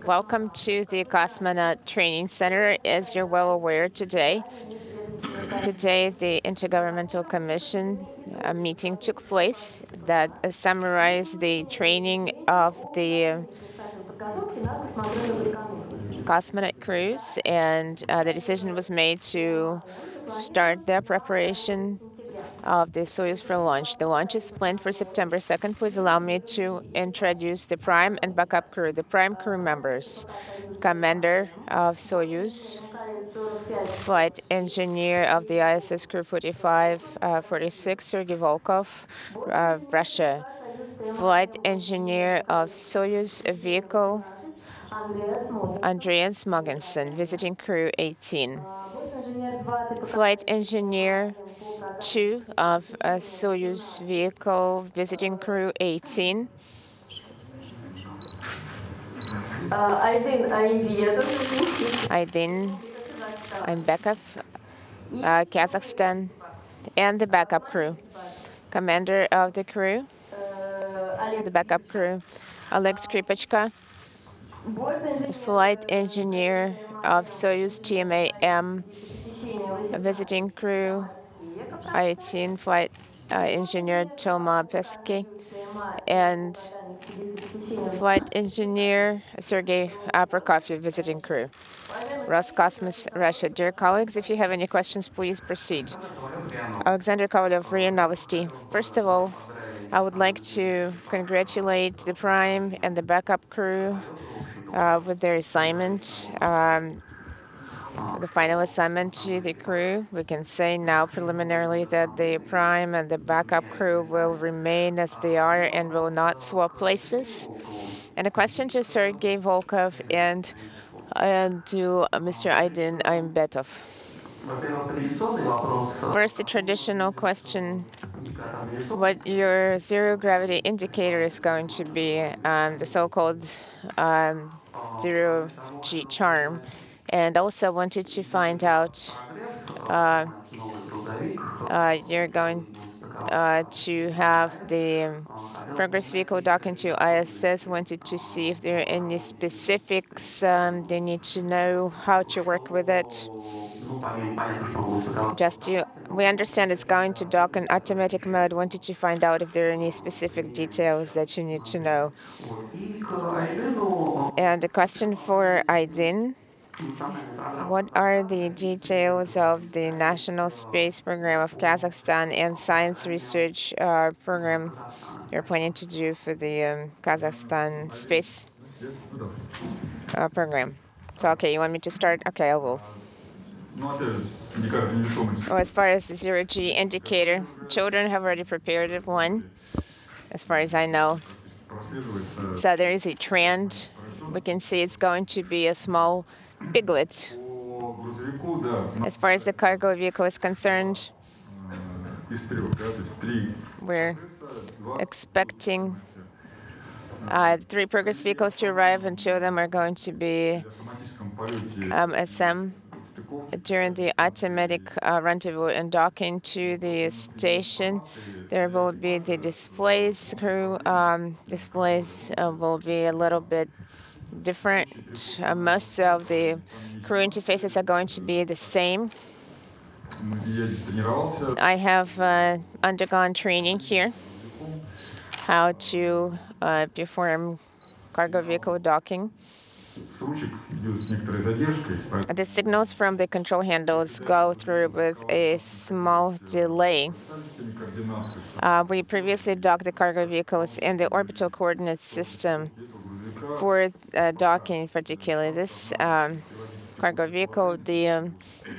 Welcome to the Cosmonaut Training Center. As you're well aware today, the Intergovernmental Commission meeting took place that summarized the training of the cosmonaut crews, and the decision was made to start their preparation of the Soyuz for launch. The launch is planned for September 2nd. Please allow me to introduce the prime and backup crew. The prime crew members: Commander of Soyuz, Flight Engineer of the ISS Crew 4546, Sergei Volkov, Russia. Flight Engineer of Soyuz Vehicle, Andreas Mogensen, Visiting Crew 18. Flight Engineer 2 of Soyuz Vehicle, Visiting Crew 18. Aidyn Aimbetov, Kazakhstan, and the backup crew. Commander of the crew, the backup crew, Oleg Skripochka. Flight Engineer of Soyuz TMA-18M, Visiting Crew 18, Flight Engineer Toma Pesquet, and Flight Engineer Sergei Prokopyev, Visiting Crew. Roscosmos, Russia. Dear colleagues, if you have any questions, please proceed. Alexander Kovalov, RIA Novosti. First of all, I would like to congratulate the Prime and the backup crew with their assignment, the final assignment to the crew. We can say now preliminarily that the Prime and the backup crew will remain as they are and will not swap places. And a question to Sergei Volkov and to Mr. Aidyn Aimbetov. First, the traditional question: what your zero gravity indicator is going to be, the so-called zero G charm. And also wanted to find out, you're going to have the progress vehicle dock into ISS. Wanted to see if there are any specifics they need to know how to work with it. We understand it's going to dock in automatic mode. Wanted to find out if there are any specific details that you need to know. And a question for Aidyn: what are the details of the National Space Program of Kazakhstan and Science Research Program you're planning to do for the Kazakhstan Space Program? So, okay, you want me to start? Okay, I will. Well, as far as the zero-G indicator, children have already prepared one, as far as I know. So there is a trend. We can see it's going to be a small piglet. As far as the cargo vehicle is concerned, we're expecting 3 progress vehicles to arrive, and 2 of them are going to be SM. During the automatic rendezvous and docking to the station, there will be the displays. Crew displays will be a little bit different. Most of the crew interfaces are going to be the same. I have undergone training here how to perform cargo vehicle docking. The signals from the control handles go through with a small delay. We previously docked the cargo vehicles in the orbital coordinate system. For docking, particularly this cargo vehicle, the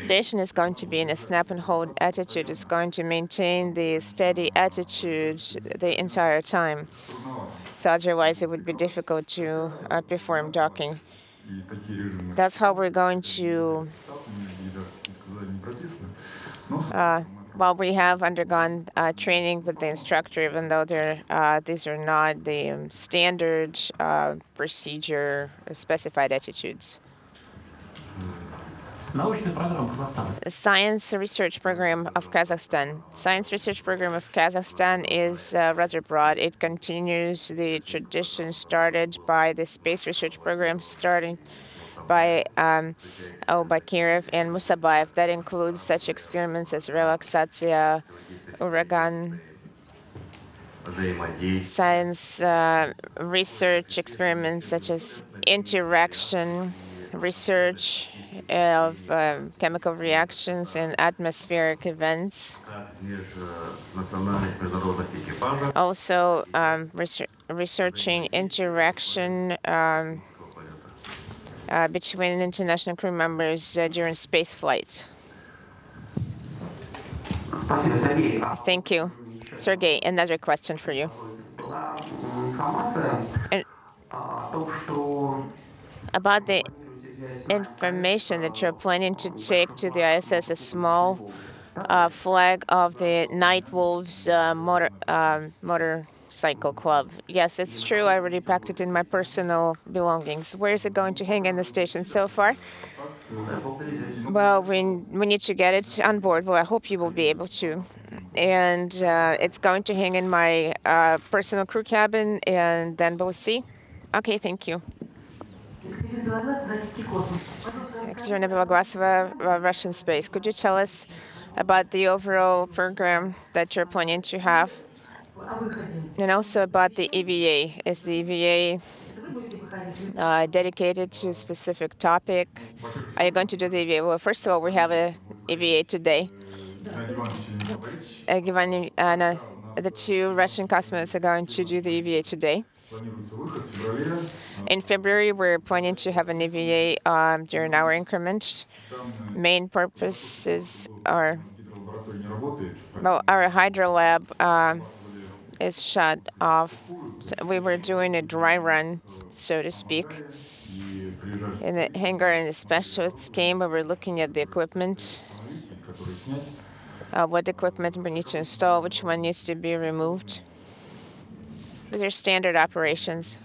station is going to be in a snap and hold attitude. It's going to maintain the steady attitude the entire time. So otherwise, it would be difficult to perform docking. That's how we're going to, well, we have undergone training with the instructor, even though these are not the standard procedure specified attitudes. Science Research Program of Kazakhstan. Science Research Program of Kazakhstan is rather broad. It continues the tradition started by the Space Research Program, starting by Bakirov and Musabayev. That includes such experiments as relaxatia, uragan, science research experiments such as interaction research of chemical reactions and atmospheric events. Also, researching interaction between international crew members during space flight. Thank you. Sergei, another question for you. And about the information that you're planning to take to the ISS, a small flag of the Night Wolves motorcycle club. Yes, it's true. I already packed it in my personal belongings. Where is it going to hang in the station so far? Well, we need to get it on board. Well, I hope you will be able to. And it's going to hang in my personal crew cabin, and then we'll see. Okay, thank you. Ekaterina Beloglasova, Russian Space. Could you tell us about the overall program that you're planning to have? And also about the EVA. Is the EVA dedicated to a specific topic? Are you going to do the EVA? Well, first of all, we have a EVA today. The two Russian cosmonauts are going to do the EVA today. In February, we're planning to have an EVA during our increment. Main purposes are, well, our hydro lab is shut off. We were doing a dry run, so to speak. In the hangar and the specialists came, we were looking at the equipment, what equipment we need to install, which one needs to be removed. These are standard operations.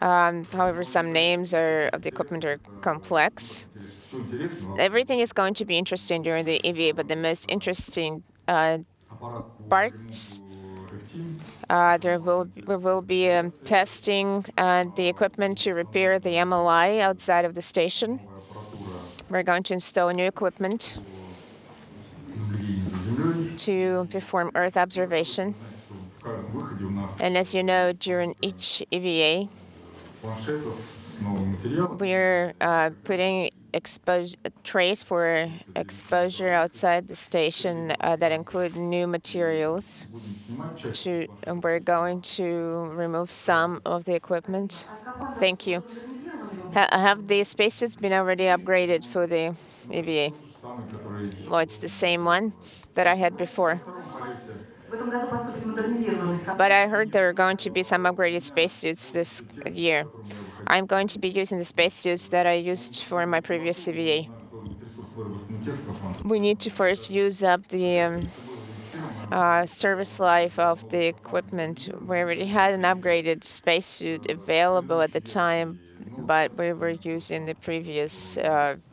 However, some names of the equipment are complex. Everything is going to be interesting during the EVA, but the most interesting parts, we will be testing the equipment to repair the MLI outside of the station. We're going to install new equipment to perform Earth observation. And as you know, during each EVA, we're putting trays for exposure outside the station that include new materials. And we're going to remove some of the equipment. Thank you. Have the spacesuits been already upgraded for the EVA? Well, it's the same one that I had before. But I heard there are going to be some upgraded spacesuits this year. I'm going to be using the spacesuits that I used for my previous EVA. We need to first use up the service life of the equipment. We already had an upgraded spacesuit available at the time, but we were using the previous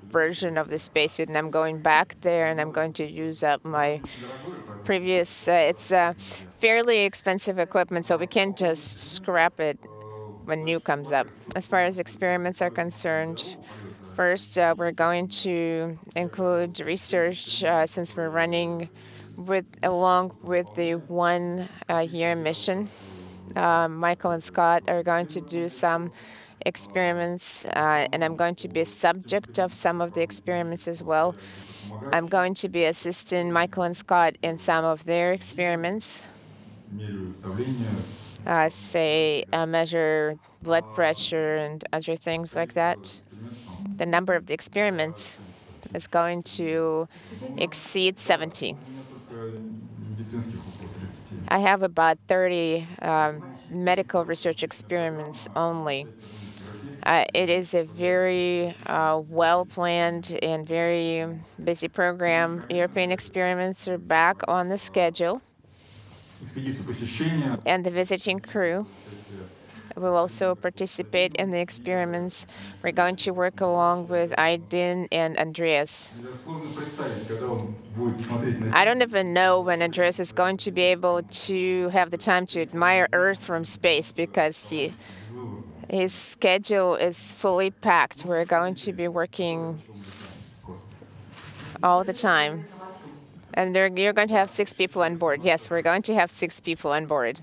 version of the spacesuit, and I'm going back there and I'm going to use up my previous. It's fairly expensive equipment, so we can't just scrap it when new comes up. As far as experiments are concerned, first we're going to include research since we're running along with the 1-year mission. Michael and Scott are going to do some experiments, and I'm going to be a subject of some of the experiments as well. I'm going to be assisting Michael and Scott in some of their experiments. Measure blood pressure and other things like that. The number of the experiments is going to exceed 70. I have about 30 medical research experiments only. It is a very well-planned and very busy program. European experiments are back on the schedule. And the visiting crew will also participate in the experiments. We're going to work along with Aidyn and Andreas. I don't even know when Andreas is going to be able to have the time to admire Earth from space because his schedule is fully packed. We're going to be working all the time. And you're going to have 6 people on board. Yes, we're going to have 6 people on board.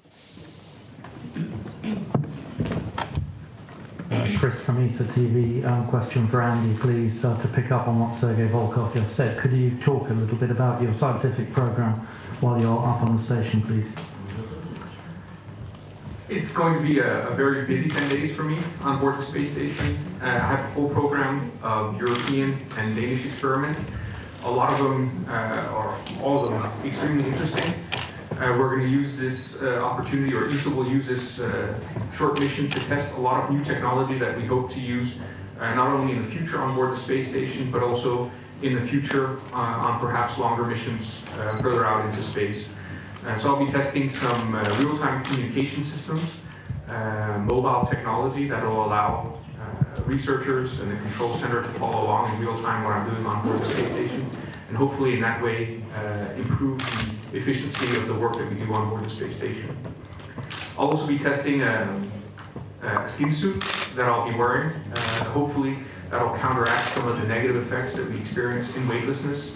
Chris from ESA TV, question for Andy, please, to pick up on what Sergei Volkov just said. Could you talk a little bit about your scientific program while you're up on the station, please? It's going to be a very busy 10 days for me on board the space station. I have a full program of European and Danish experiments. A lot of them, or all of them, extremely interesting. We're going to use this opportunity, or ESA will use this short mission to test a lot of new technology that we hope to use not only in the future on board the space station, but also in the future on perhaps longer missions further out into space. So I'll be testing some real-time communication systems, mobile technology that will allow researchers and the control center to follow along in real time what I'm doing on board the space station, and hopefully in that way improve the efficiency of the work that we do on board the space station. I'll also be testing a skin suit that I'll be wearing. Hopefully that'll counteract some of the negative effects that we experience in weightlessness.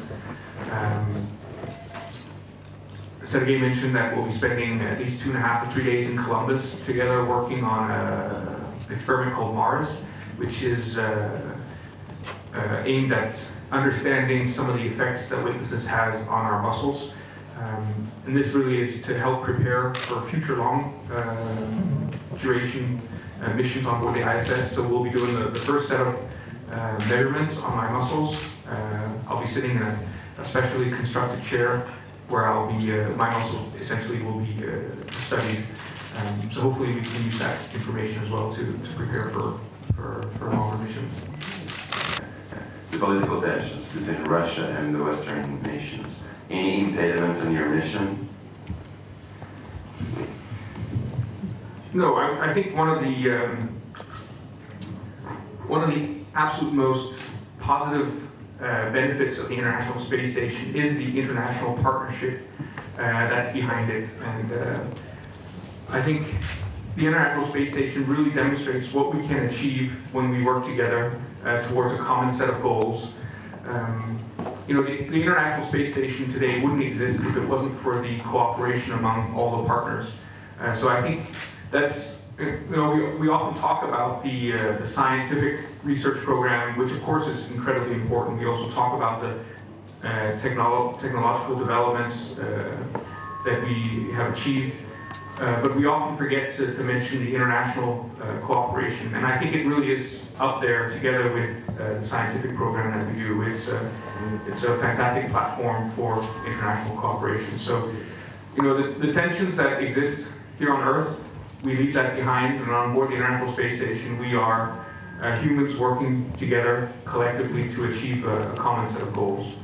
Sergei mentioned that we'll be spending at least 2.5 to 3 days in Columbus together working on an experiment called Mars, which is aimed at understanding some of the effects that weightlessness has on our muscles. And this really is to help prepare for future long duration missions on board the ISS. So we'll be doing the first set of measurements on my muscles. I'll be sitting in a specially constructed chair where I'll be, my muscles essentially will be studied. So hopefully we can use that information as well to prepare for longer missions. The political tensions between Russia and the Western nations. Any impediments on your mission? No, I think one of the absolute most positive benefits of the International Space Station is the international partnership that's behind it. And I think the International Space Station really demonstrates what we can achieve when we work together towards a common set of goals. You know, the International Space Station today wouldn't exist if it wasn't for the cooperation among all the partners. So I think that's, you know, we often talk about the scientific research program, which of course is incredibly important. We also talk about the technological developments that we have achieved. But we often forget to mention the international cooperation. And I think it really is up there together with the scientific program that we do. It's a fantastic platform for international cooperation. So, you know, the tensions that exist here on Earth, we leave that behind, and on board the International Space Station, we are humans working together collectively to achieve a common set of goals.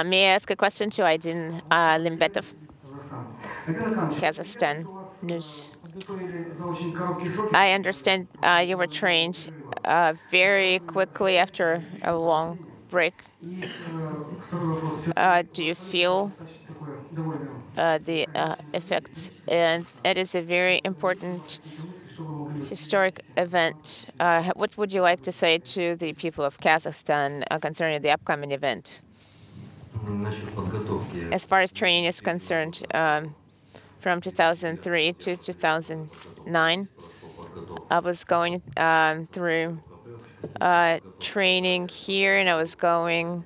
May I ask a question to Aidyn Aimbetov, Kazakhstan News? I understand you were trained very quickly after a long break. Do you feel the effects? And it is a very important historic event. What would you like to say to the people of Kazakhstan concerning the upcoming event? As far as training is concerned, from 2003 to 2009, I was going through training here, and I was going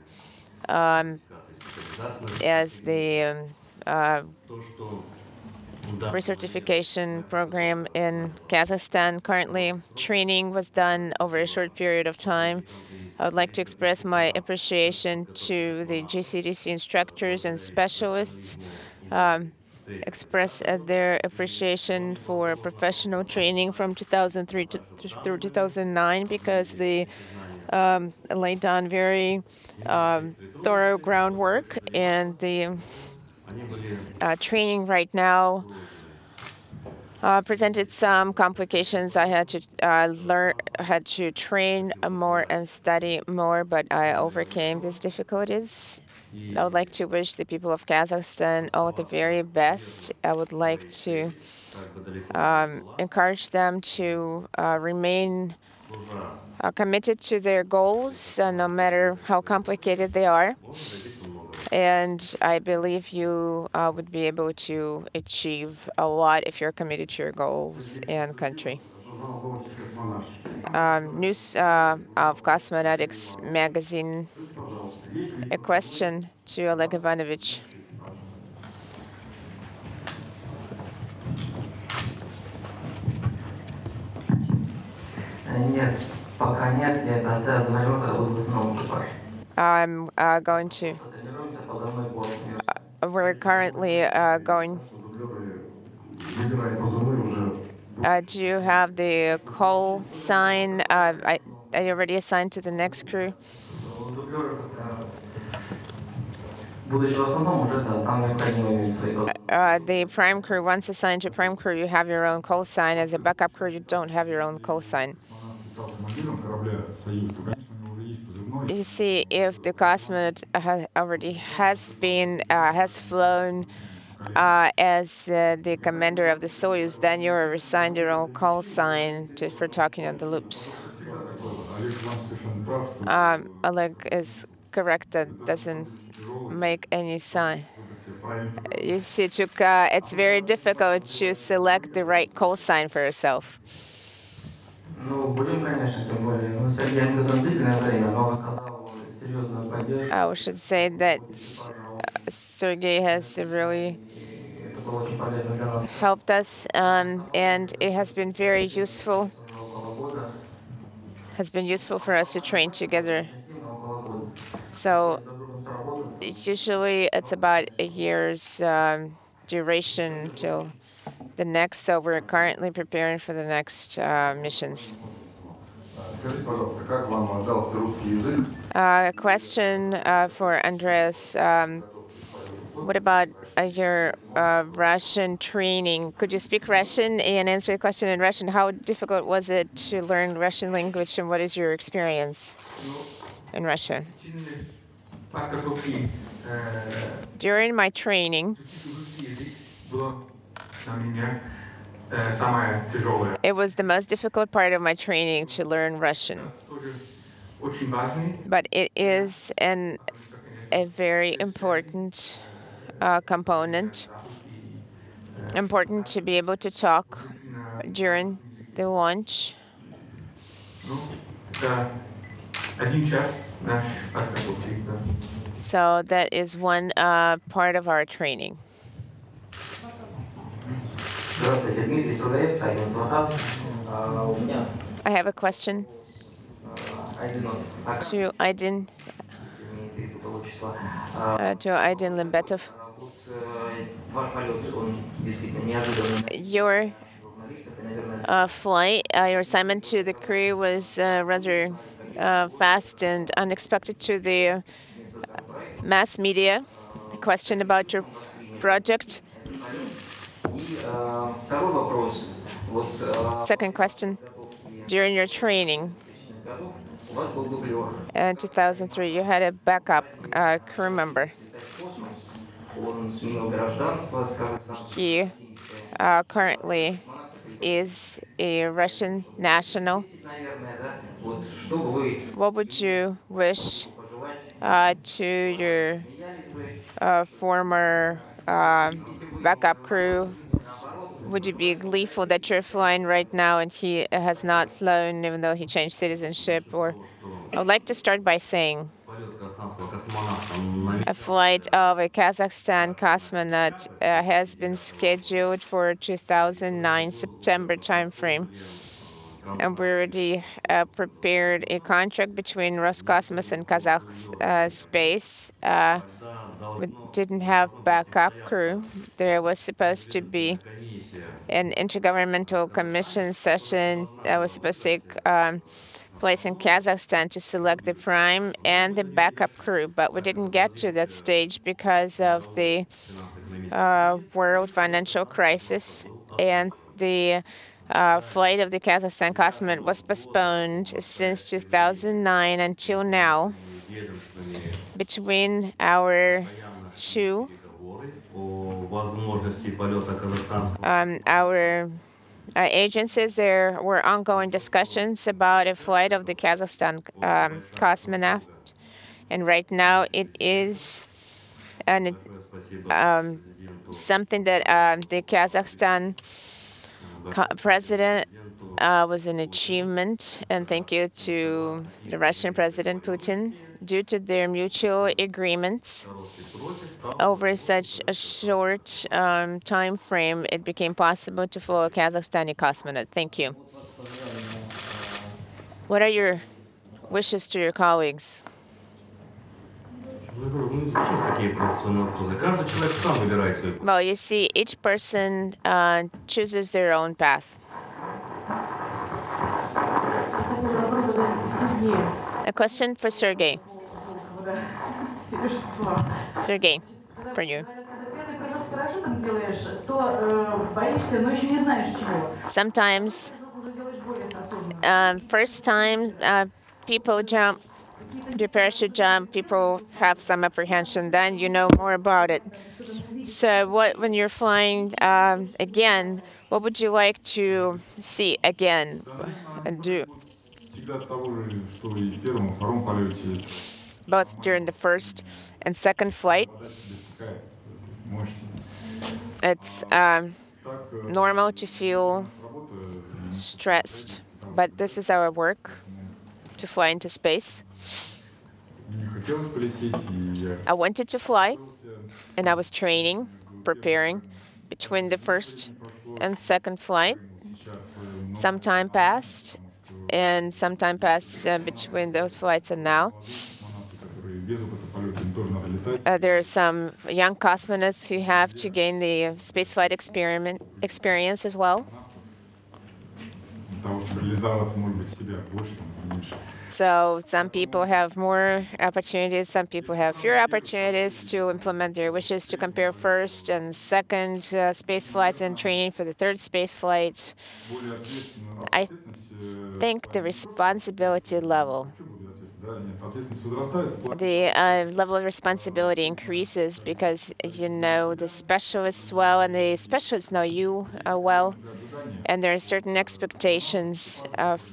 as the recertification program in Kazakhstan. Currently, training was done over a short period of time. I would like to express my appreciation to the GCDC instructors and specialists, express their appreciation for professional training from 2003 through 2009, because they laid down very thorough groundwork, and the training right now presented some complications. I had to had to train more and study more, but I overcame these difficulties. I would like to wish the people of Kazakhstan all the very best. I would like to encourage them to remain committed to their goals, no matter how complicated they are. And I believe you would be able to achieve a lot if you're committed to your goals and country. News of Cosmonetics magazine. A question to Oleg Ivanovich. Нет, пока нет, я когда говорю, когда буду в основном экипаже. I'm going to. Тренируемся по позывной по We're currently going. Do you have the call sign? Are you already assigned to the next crew? Будучи в основном, уже там необходимо иметь свои позывные. The prime crew, once assigned to prime crew, you have your own call sign. As a backup crew, you don't have your own call sign. You see, if the cosmonaut already has flown as the commander of the Soyuz, then you are assigned your own call sign for talking on the loops. Oleg is correct. That doesn't make any sign. You see, it's very difficult to select the right call sign for yourself. Ну, будем, конечно, тем более. Мы с Сергеем ведем длительное время, но оказал серьезную поддержку. I should say that Sergei has really Это было очень полезно для нас. helped us, and it has been very useful. Has been useful for us to train together. So usually it's about a year's duration till the next. So we're currently preparing for the next missions. Скажите, пожалуйста, как вам отдался русский язык? A question for Andreas. What about your Russian training? Could you speak Russian and answer the question in Russian? How difficult was it to learn Russian language, and what is your experience in Russia? During my training, it was the most difficult part of my training to learn Russian. But it is a very important component. Important to be able to talk during the launch. So that is one part of our training. I have a question to Aidyn Aimbetov. Your flight, your assignment to the crew was rather fast and unexpected to the mass media. A question about your project. Second question. During your training in 2003, you had a backup crew member. He currently is a Russian national. What would you wish to your former backup crew? Would you be gleeful that you're flying right now and he has not flown even though he changed citizenship? Or I would like to start by saying a flight of a Kazakhstan cosmonaut has been scheduled for 2009 September timeframe. And we already prepared a contract between Roscosmos and Kazakh Space. We didn't have backup crew. There was supposed to be an intergovernmental commission session that was supposed to take place in Kazakhstan to select the prime and the backup crew, but we didn't get to that stage because of the world financial crisis, and the flight of the Kazakhstan cosmonaut was postponed since 2009 until now between our two our agencies. There were ongoing discussions about a flight of the Kazakhstan cosmonaut, and right now it is something that the Kazakhstan president was an achievement, and thank you to the Russian President Putin. Due to their mutual agreements over such a short time frame, it became possible to fly a Kazakhstani cosmonaut. Thank you. What are your wishes to your colleagues? Well, you see, each person chooses their own path. A question for Sergei. Sergei, for you. Sometimes, first time people jump, do parachute jump, people have some apprehension. Then you know more about it. So, when you're flying again, what would you like to see again and do? Both during the first and second flight, it's normal to feel stressed, but this is our work to fly into space. I wanted to fly, and I was training, preparing between the first and second flight. Some time passed, and some time passed between those flights and now. There are some young cosmonauts who have to gain the spaceflight experience as well. So some people have more opportunities, some people have fewer opportunities to implement their wishes to compare first and second space flights and training for the third space flight. I think the responsibility level, the level of responsibility increases because you know the specialists well, and the specialists know you well. And there are certain expectations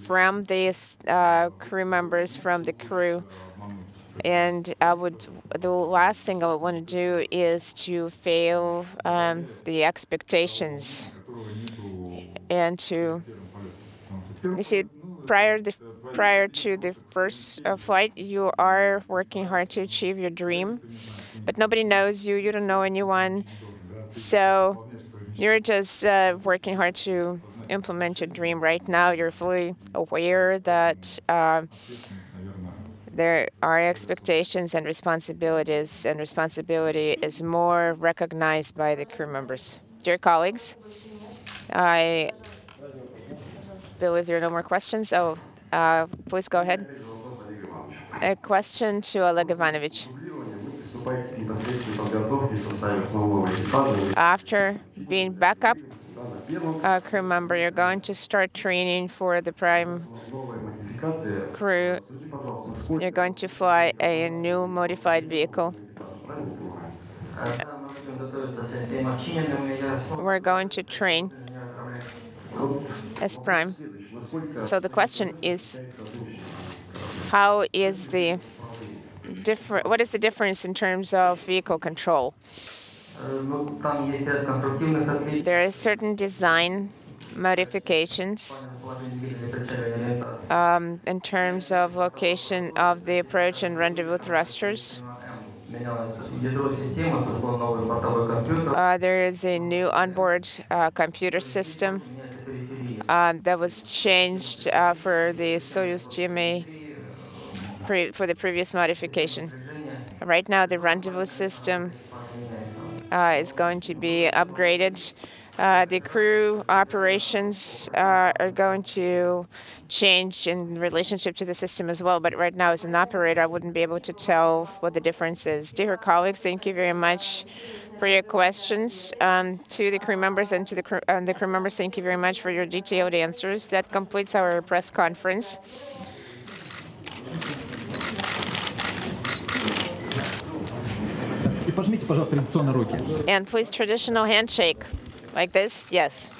from the crew members, from the crew. And the last thing I would want to do is to fail the expectations. And to, you see, prior to the first flight, you are working hard to achieve your dream, but nobody knows you. You don't know anyone. So you're just working hard to implement your dream. Right now, you're fully aware that there are expectations and responsibilities, and responsibility is more recognized by the crew members. Dear colleagues, I believe there are no more questions. So please go ahead. A question to Oleg Ivanovich. After being backup crew member, you're going to start training for the prime crew. You're going to fly a new modified vehicle. We're going to train as prime. So the question is, what is the difference in terms of vehicle control? There are certain design modifications in terms of location of the approach and rendezvous thrusters. There is a new onboard computer system that was changed for the Soyuz TMA for the previous modification. Right now, the rendezvous system is going to be upgraded The crew operations are going to change in relationship to the system as well, but right now as an operator, I wouldn't be able to tell what the difference is. Dear colleagues, thank you very much for your questions. To the crew members and to the crew members, thank you very much for your detailed answers. That completes our press conference. И пожмите, пожалуйста, традиционно руки. And please, traditional handshake, like this, yes.